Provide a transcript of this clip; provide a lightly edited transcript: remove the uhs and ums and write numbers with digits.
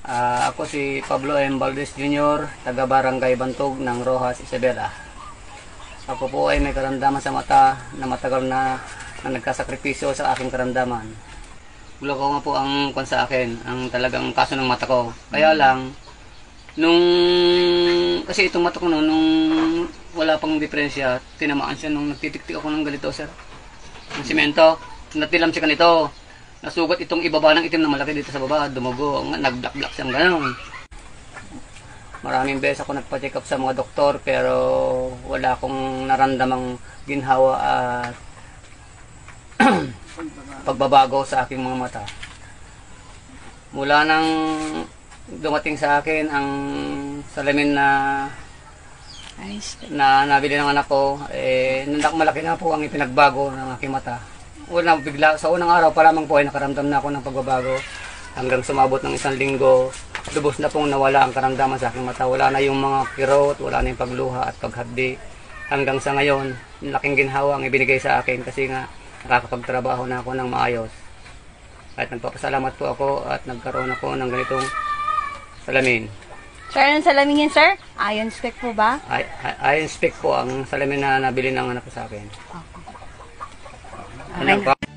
Ako si Pablo M. Valdez Jr., taga Barangay Bantog ng Rojas, Isabela. Ako po ay may karamdaman sa mata na matagal na nagkasakripisyo sa aking karamdaman. Glaucoma po ang kwan sa akin, ang talagang kaso ng mata ko. Kaya lang, kasi itong mata ko nung wala pang diferensya, tinamaan siya nung nagtitiktik ako ng ganito, sir. Ng simento, natilam siya ganito. Nasugat itong ibaba ng itim na malaki dito sa baba, dumugo, nag-black-black siyang gano'n. Maraming beses ako nagpa-check up sa mga doktor pero wala akong naramdamang ginhawa at pagbabago sa aking mga mata. Mula nang dumating sa akin ang salamin na nabili ng anak ko, malaki na po ang ipinagbago ng aking mata. Sa unang araw pa lamang po ay nakaramdam na ako ng pagbabago. Hanggang sumabot ng 1 linggo, lubos na pong nawala ang karamdaman sa aking mata. Wala na yung mga kirot, wala na yung pagluha at paghapdi. Hanggang sa ngayon, laking ginhawa ang ibinigay sa akin kasi nga nakakapagtrabaho na ako ng maayos. At nagpapasalamat po ako at nagkaroon ako ng ganitong salamin. Sir, anong salamin yan, sir? Iron spec po ba? Iron spec po ang salamin na nabili ng anak ko sa akin. Okay.